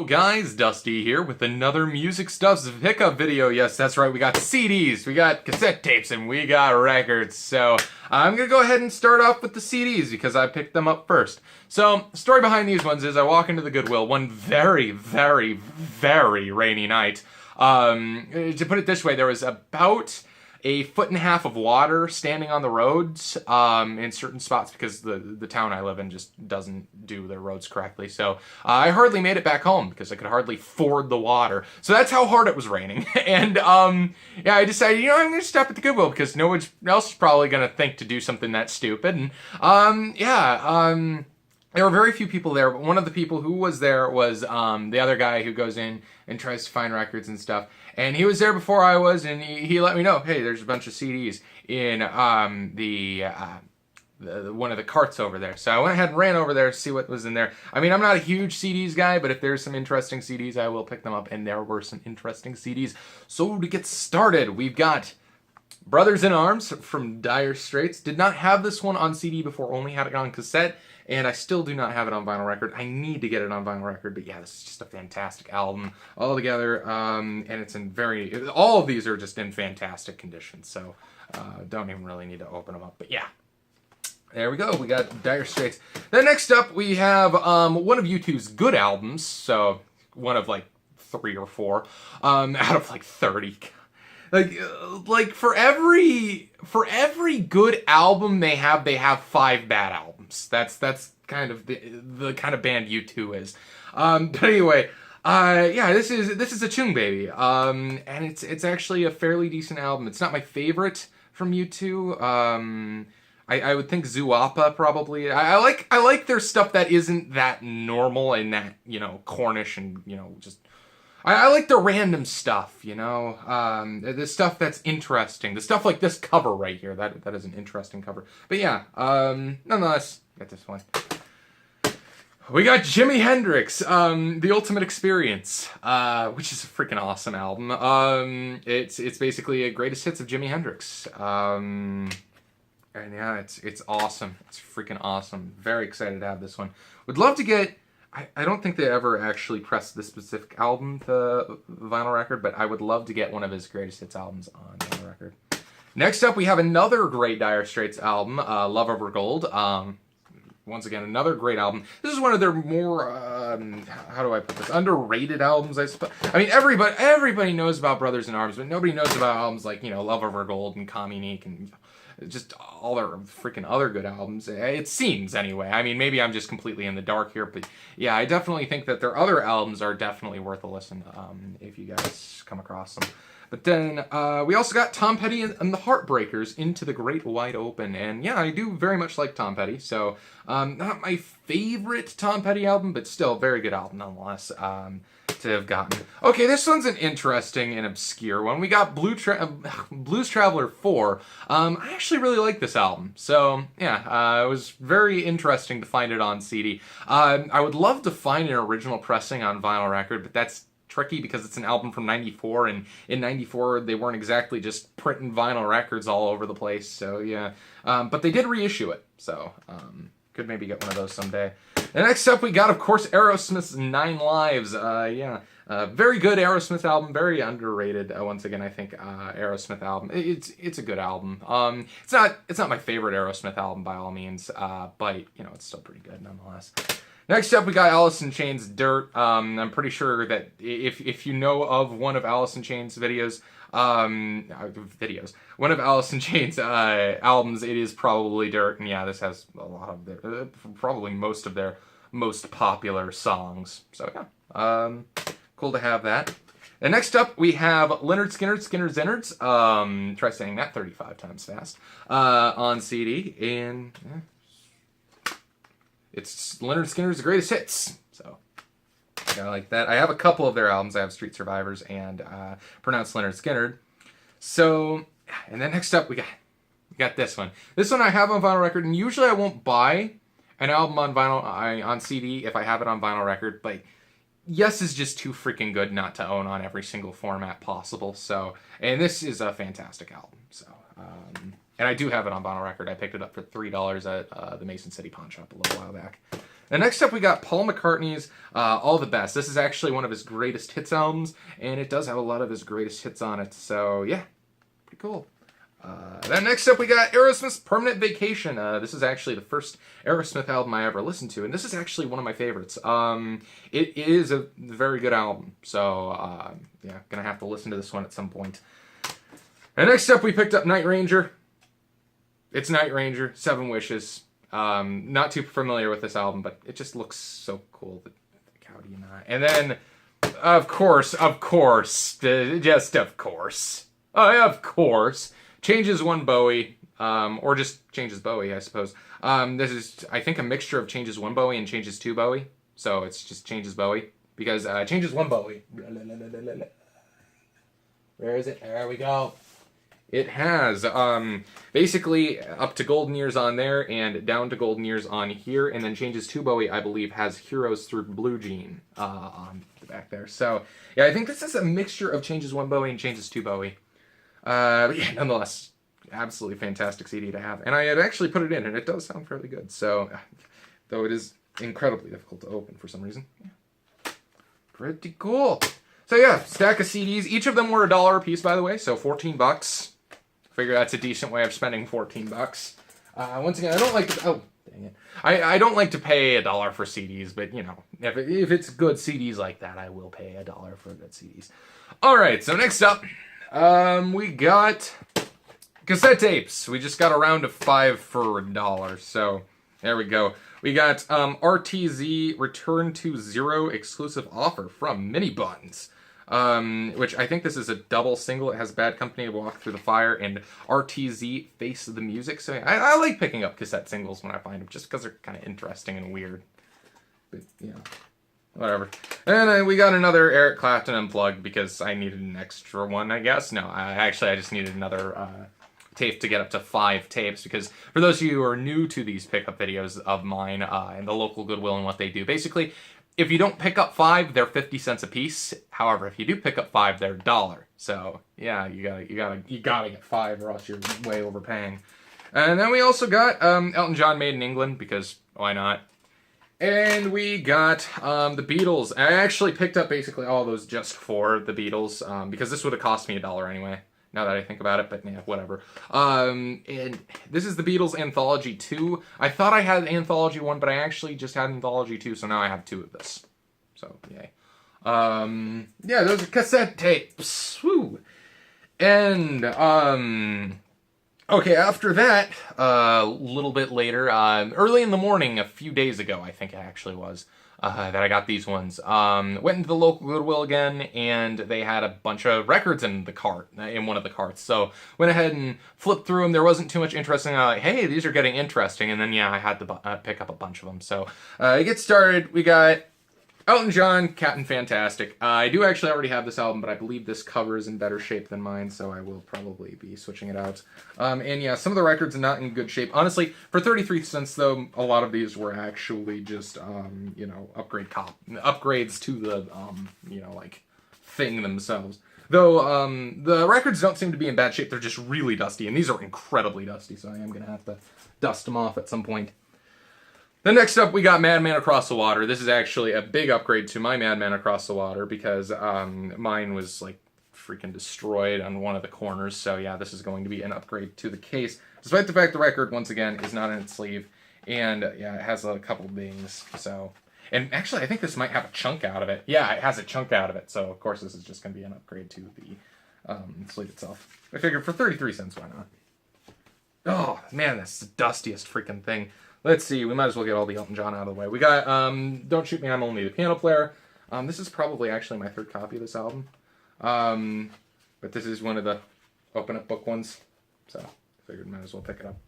Hello guys, Dusty here with another Music Stuff's pickup video. Yes, that's right, we got CDs, we got cassette tapes, and we got records. So I'm gonna go ahead and start off with the CDs because I picked them up first. So the story behind these ones is I walk into the Goodwill one very rainy night. To put it this way, there was about a 1.5 feet of water standing on the roads in certain spots because the town I live in just doesn't do their roads correctly. So I hardly made it back home because I could hardly ford the water. So that's how hard it was raining. And yeah, I decided, I'm going to stop at the Goodwill because no one else is probably going to think to do something that stupid. And there were very few people there, but one of the people who was there was the other guy who goes in and tries to find records and stuff. And he was there before I was, and he let me know, hey, there's a bunch of CDs in one of the carts over there. So I went ahead and ran over there to see what was in there. I mean, I'm not a huge CDs guy, but if there's some interesting CDs, I will pick them up. And there were some interesting CDs. So to get started, we've got Brothers in Arms from Dire Straits. Did not have this one on CD before, only had it on cassette. And I still do not have it on vinyl record. I need to get it on vinyl record, but yeah, this is just a fantastic album altogether. And it's in all of these are just in fantastic condition, so don't even really need to open them up. But yeah, there we go. We got Dire Straits. Then next up, we have one of U2's good albums. So one of like 3 or 4 out of like 30. Like for every good album they have 5 bad albums. That's kind of the kind of band U2 is. But anyway, yeah, this is a Chung Baby. And it's actually a fairly decent album. It's not my favorite from U2. I would think Zuapa probably. I like their stuff that isn't that normal and that, Cornish and, just I like the random stuff, the stuff that's interesting. The stuff like this cover right here. That is an interesting cover. But yeah, nonetheless, got this one. We got Jimi Hendrix, The Ultimate Experience, which is a freaking awesome album. It's basically a greatest hits of Jimi Hendrix. And yeah, it's awesome. It's freaking awesome. Very excited to have this one. Would love to get... I don't think they ever actually pressed this specific album to vinyl record, but I would love to get one of his greatest hits albums on vinyl record. Next up, we have another great Dire Straits album, Love Over Gold. Once again, another great album. This is one of their more, how do I put this, underrated albums, I suppose. I mean, everybody knows about Brothers in Arms, but nobody knows about albums like, Love Over Gold and Communique and just all their freaking other good albums. It seems, anyway. I mean, maybe I'm just completely in the dark here, but yeah, I definitely think that their other albums are definitely worth a listen if you guys come across them. But then we also got Tom Petty and the Heartbreakers, Into the Great Wide Open. And yeah, I do very much like Tom Petty. So not my favorite Tom Petty album, but still a very good album nonetheless to have gotten. Okay, this one's an interesting and obscure one. We got Blues Traveler 4. I actually really like this album. So yeah, it was very interesting to find it on CD. I would love to find an original pressing on vinyl record, but that's tricky because it's an album from 94, and in 94 they weren't exactly just printing vinyl records all over the place, so yeah. But they did reissue it, so could maybe get one of those someday. And next up we got, of course, Aerosmith's 9 Lives. Very good Aerosmith album, very underrated. Once again, I think Aerosmith album. It's a good album. It's not my favorite Aerosmith album by all means, but it's still pretty good nonetheless. Next up, we got Alice in Chains' Dirt. I'm pretty sure that if you know of one of Alice in Chains' one of Alice in Chains' albums, it is probably Dirt. And yeah, this has a lot of their, probably most of their most popular songs. So yeah, cool to have that. And next up, we have Lynyrd Skynyrd's Innards. Try saying that 35 times fast on CD, and yeah. It's Lynyrd Skynyrd's greatest hits, so I like that. I have a couple of their albums. I have Street Survivors and Pronounced Lynyrd Skynyrd. So, and then next up we got this one. This one I have on vinyl record, and usually I won't buy an album on on CD if I have it on vinyl record, but Yes is just too freaking good not to own on every single format possible. So, and this is a fantastic album. So, and I do have it on vinyl record. I picked it up for $3 at the Mason City Pawn Shop a little while back. And next up, we got Paul McCartney's All the Best. This is actually one of his greatest hits albums, and it does have a lot of his greatest hits on it. So, yeah, pretty cool. Then next up, we got Aerosmith's Permanent Vacation. This is actually the first Aerosmith album I ever listened to, and this is actually one of my favorites. It is a very good album, so, yeah, gonna have to listen to this one at some point. And next up, we picked up Night Ranger. It's Night Ranger, Seven Wishes. Not too familiar with this album, but it just looks so cool. How do you not? And then, of course, Changes One Bowie, or just Changes Bowie, I suppose. This is, I think, a mixture of Changes One Bowie and Changes Two Bowie. So it's just Changes Bowie, because Changes One Bowie. Where is it? There we go. It has basically up to Golden Years on there and down to Golden Years on here, and then Changes to Bowie, I believe, has Heroes Through Blue Jean on the back there. So, yeah, I think this is a mixture of Changes One Bowie and Changes to Bowie. But yeah, nonetheless, absolutely fantastic CD to have. And I had actually put it in, and it does sound fairly good. So, though it is incredibly difficult to open for some reason. Yeah. Pretty cool. So yeah, stack of CDs. Each of them were $1 a piece, by the way, so 14 bucks. Figure that's a decent way of spending 14 bucks. Once again, I don't like to... Oh, dang it. I don't like to pay $1 for CDs, but, you know, if it's good CDs like that, I will pay $1 for good CDs. All right, so next up, we got cassette tapes. We just got a round of 5 for $1, so there we go. We got RTZ Return to Zero exclusive offer from Mini Buns. Which I think this is a double single. It has Bad Company, Walk Through the Fire, and RTZ Face of the Music. So yeah, I like picking up cassette singles when I find them, just because they're kind of interesting and weird. But, you know, whatever. And we got another Eric Clapton Unplugged, because I needed an extra one, I guess. No, I just needed another tape to get up to 5 tapes, because for those of you who are new to these pickup videos of mine and the local Goodwill and what they do, basically, if you don't pick up 5, they're 50 cents a piece. However, if you do pick up 5, they're $1. So yeah, you gotta get 5, or else you're way overpaying. And then we also got Elton John Made in England, because why not? And we got the Beatles. I actually picked up basically all of those just for the Beatles, because this would have cost me $1 anyway. Now that I think about it, but yeah, whatever. And this is the Beatles Anthology 2. I thought I had Anthology 1, but I actually just had Anthology 2, so now I have 2 of this. So, yay. Yeah, those are cassette tapes. Woo! And, okay, after that, a little bit later, early in the morning, a few days ago, I think it actually was, that I got these ones. Went into the local Goodwill again, and they had a bunch of records in the cart, in one of the carts. So went ahead and flipped through them. There wasn't too much interesting. I'm like, hey, these are getting interesting. And then, yeah, I had to pick up a bunch of them. So to get started, we got Elton John, Captain Fantastic. I do actually already have this album, but I believe this cover is in better shape than mine, so I will probably be switching it out. And yeah, some of the records are not in good shape. Honestly, for 33 cents, though, a lot of these were actually just, you know, upgrades to the, you know, like, thing themselves. Though, the records don't seem to be in bad shape, they're just really dusty, and these are incredibly dusty, so I am going to have to dust them off at some point. Then next up, we got Madman Across the Water. This is actually a big upgrade to my Madman Across the Water, because mine was, like, freaking destroyed on one of the corners. So, yeah, this is going to be an upgrade to the case. Despite the fact the record, once again, is not in its sleeve. And, yeah, it has a couple dings. So, and actually, I think this might have a chunk out of it. Yeah, it has a chunk out of it. So, of course, this is just going to be an upgrade to the sleeve itself. I figured for 33 cents, why not? Oh, man, that's the dustiest freaking thing. Let's see, we might as well get all the Elton John out of the way. We got Don't Shoot Me, I'm Only the Piano Player. This is probably actually my 3rd copy of this album. But this is one of the open up book ones. So, I figured might as well pick it up.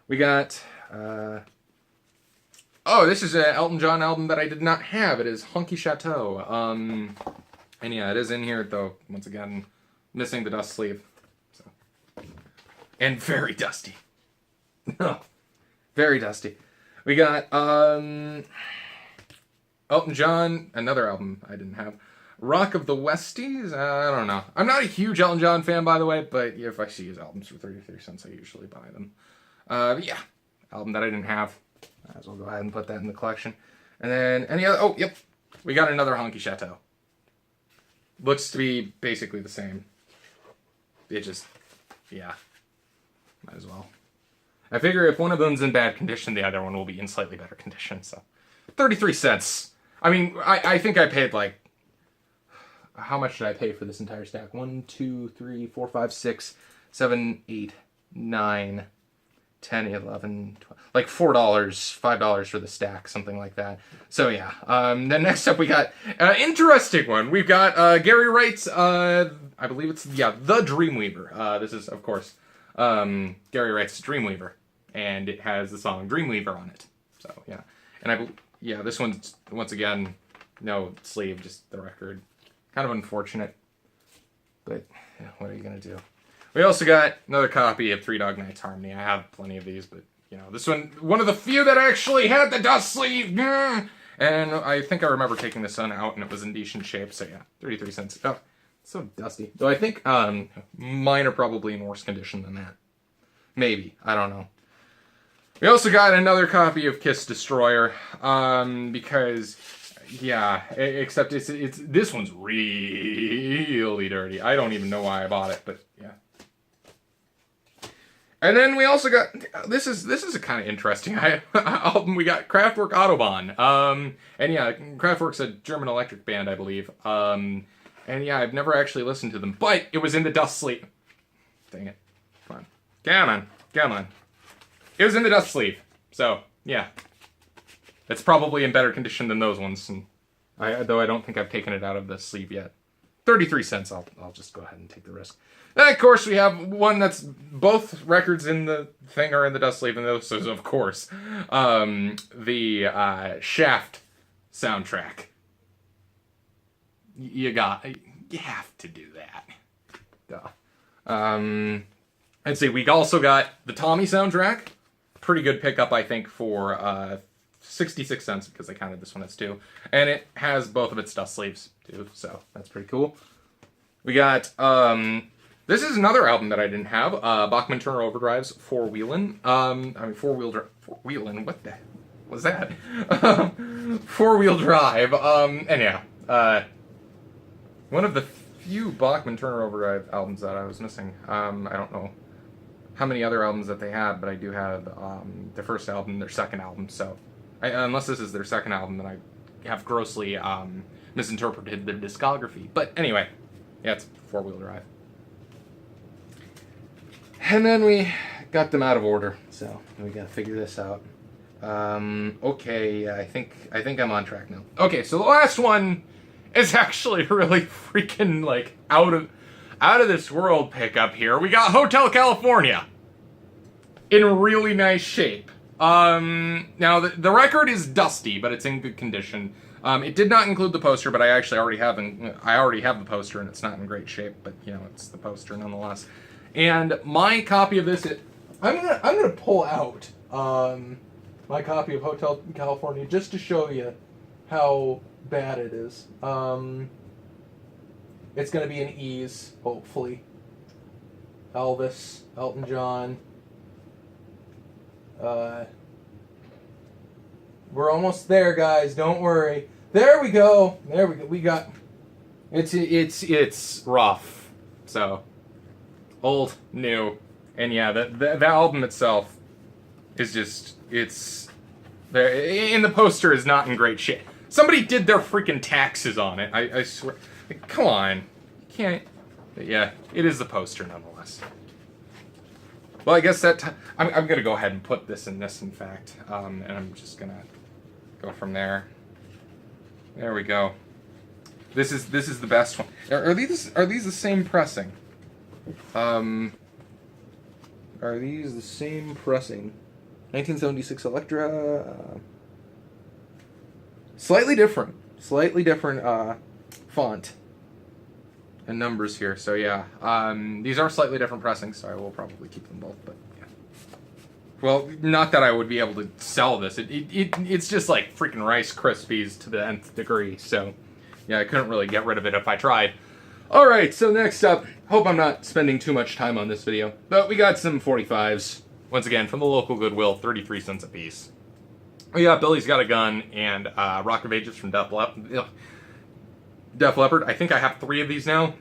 We got, oh, this is an Elton John album that I did not have. It is Hunky Chateau. And yeah, it is in here, though, once again, missing the dust sleeve. So. And very dusty. Very dusty. We got Elton John, another album I didn't have. Rock of the Westies? I don't know. I'm not a huge Elton John fan, by the way, but if I see his albums for 33 cents, I usually buy them. But yeah, album that I didn't have. Might as well go ahead and put that in the collection. And then any other... Oh, yep. We got another Honky Chateau. Looks to be basically the same. It just... Yeah. Might as well. I figure if one of them's in bad condition, the other one will be in slightly better condition, so... 33 cents. I mean, I think I paid, like... How much did I pay for this entire stack? 1, 2, 3, 4, 5, 6, 7, 8, 9... 10, 11, 12, like $4, $5 for the stack, something like that. So yeah, then next up we got interesting one. We've got Gary Wright's, I believe it's, yeah, The Dreamweaver. This is, of course, Gary Wright's Dreamweaver, and it has the song Dreamweaver on it. So yeah, and yeah, this one's, once again, no sleeve, just the record. Kind of unfortunate, but yeah, what are you gonna do? We also got another copy of Three Dog Night's Harmony. I have plenty of these, but, you know, this one of the few that actually had the dust sleeve. And I think I remember taking this one out, and it was in decent shape. So, yeah, 33 cents. Oh, so dusty. Though I think mine are probably in worse condition than that. Maybe. I don't know. We also got another copy of Kiss Destroyer, because... Yeah, except it's this one's really dirty. I don't even know why I bought it, but yeah. And then we also got this is a kind of interesting album. We got Kraftwerk Autobahn. And yeah, Kraftwerk's a German electric band, I believe. And yeah, I've never actually listened to them, but it was in the dust sleeve. Dang it! Come on. It was in the dust sleeve. So yeah. It's probably in better condition than those ones, and though I don't think I've taken it out of the sleeve yet. 33 cents, I'll just go ahead and take the risk. Then, of course, we have one that's both records in the thing are in the dust sleeve, and those is, of course, the Shaft soundtrack. You have to do that. Duh. Let's see, we also got the Tommy soundtrack. Pretty good pickup, I think, for 66 cents, because I counted this one as 2. And it has both of its dust sleeves, too, so that's pretty cool. We got, this is another album that I didn't have, Bachman Turner Overdrive's Four Wheelin'. Four-wheelin', what the hell was that? Four-wheel drive, and yeah, one of the few Bachman Turner Overdrive albums that I was missing. I don't know how many other albums that they had, but I do have their first album, their second album, so... unless this is their second album, then I have grossly misinterpreted their discography. But anyway, yeah, it's four-wheel drive. And then we got them out of order, so we gotta figure this out. Okay, I think I'm on track now. Okay, so the last one is actually really freaking like out of this world pickup here. We got Hotel California in really nice shape. Now the record is dusty, but it's in good condition. It did not include the poster, but I actually already have the poster, and it's not in great shape, but you know, it's the poster nonetheless. And my copy of this, I'm gonna pull out my copy of Hotel California just to show you how bad it is. It's gonna be an ease, hopefully. Elvis, Elton John. We're almost there, guys. Don't worry. There we go. There we go. We got. It's rough. So, old, new, and yeah, the album itself is just and the poster is not in great shape. Somebody did their freaking taxes on it. I swear. Like, come on, you can't. But yeah, it is the poster nonetheless. Well, I guess that I'm gonna go ahead and put this in this, in fact, and I'm just gonna go from there. There we go. This is the best one. Are these the same pressing? Are these the same pressing? 1976 Elektra. Slightly different font and numbers here. So yeah, these are slightly different pressings, so I will probably keep them both. But yeah, well, not that I would be able to sell this. It's just like freaking Rice Krispies to the nth degree. So yeah, I couldn't really get rid of it if I tried. All right, so next up, hope I'm not spending too much time on this video, but we got some 45s once again from the local Goodwill, 33 cents a piece. We got Billy's Got a Gun and Rock of Ages from Def Leppard. I think I have 3 of these now.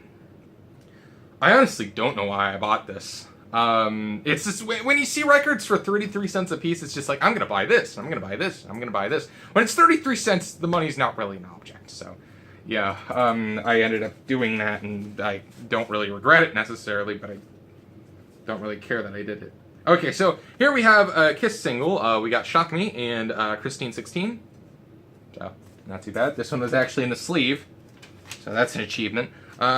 I honestly don't know why I bought this. It's just, when you see records for 33 cents a piece, it's just like, I'm gonna buy this, I'm gonna buy this, I'm gonna buy this. When it's 33 cents, the money's not really an object, so... Yeah, I ended up doing that, and I don't really regret it necessarily, but I don't really care that I did it. Okay, so here we have a Kiss single. We got Shock Me and Christine 16. So, not too bad. This one was actually in the sleeve, so that's an achievement.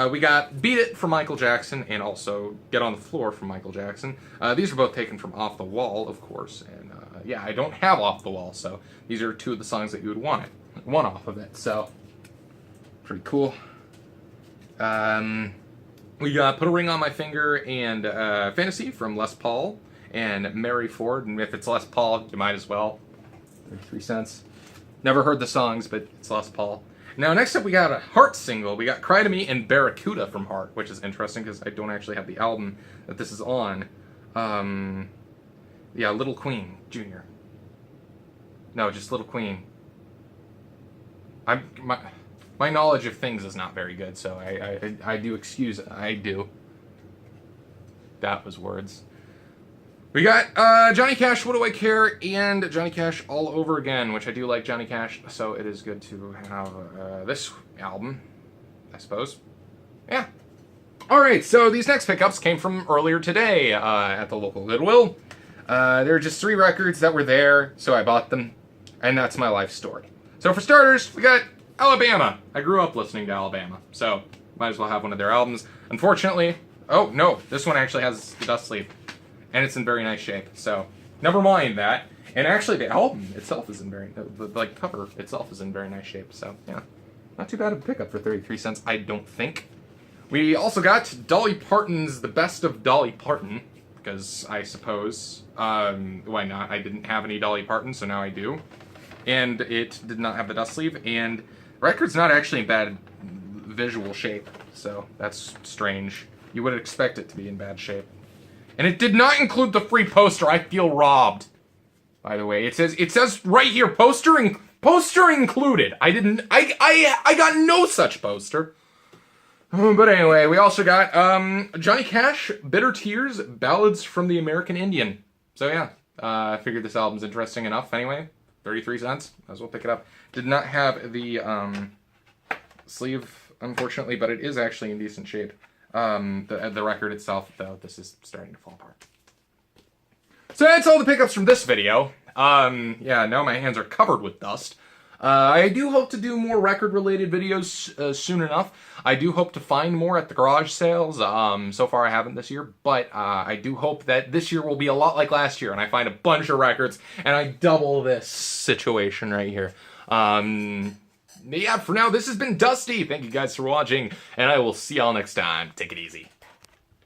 We got Beat It from Michael Jackson, and also Get on the Floor from Michael Jackson. These are both taken from Off the Wall, of course, and yeah, I don't have Off the Wall, so these are 2 of the songs that you would want off of it, so... Pretty cool. We got Put a Ring on My Finger and Fantasy from Les Paul and Mary Ford. And if it's Les Paul, you might as well. 33 cents. Never heard the songs, but it's Les Paul. Now, next up, we got a Heart single. We got Cry to Me and Barracuda from Heart, which is interesting because I don't actually have the album that this is on. Yeah, Little Queen Jr. No, just Little Queen. My knowledge of things is not very good, so I do excuse it. I do. That was words. We got Johnny Cash, What Do I Care, and Johnny Cash All Over Again, which I do like Johnny Cash, so it is good to have this album, I suppose. Yeah. Alright, so these next pickups came from earlier today at the local Goodwill. There were just 3 records that were there, so I bought them, and that's my life story. So for starters, we got Alabama. I grew up listening to Alabama, so might as well have one of their albums. Unfortunately, oh no, this one actually has the dust sleeve, and it's in very nice shape, so never mind that. And actually, the album itself is in the cover itself is in very nice shape, so yeah. Not too bad of a pickup for 33 cents, I don't think. We also got Dolly Parton's The Best of Dolly Parton, because I suppose, why not? I didn't have any Dolly Parton, so now I do. And it did not have the dust sleeve, and the record's not actually in bad visual shape, so that's strange. You would expect it to be in bad shape. And it did not include the free poster. I feel robbed. By the way, it says right here, poster included. I got no such poster. But anyway, we also got Johnny Cash, Bitter Tears, Ballads from the American Indian. So yeah, I figured this album's interesting enough anyway. 33 cents. Might as well pick it up. Did not have the sleeve, unfortunately, but it is actually in decent shape. The record itself, though, this is starting to fall apart. So that's all the pickups from this video. Yeah, now my hands are covered with dust. I do hope to do more record-related videos soon enough. I do hope to find more at the garage sales. So far I haven't this year, but I do hope that this year will be a lot like last year, and I find a bunch of records, and I double this situation right here. Yeah, for now, this has been Dusty. Thank you guys for watching, and I will see y'all next time. Take it easy.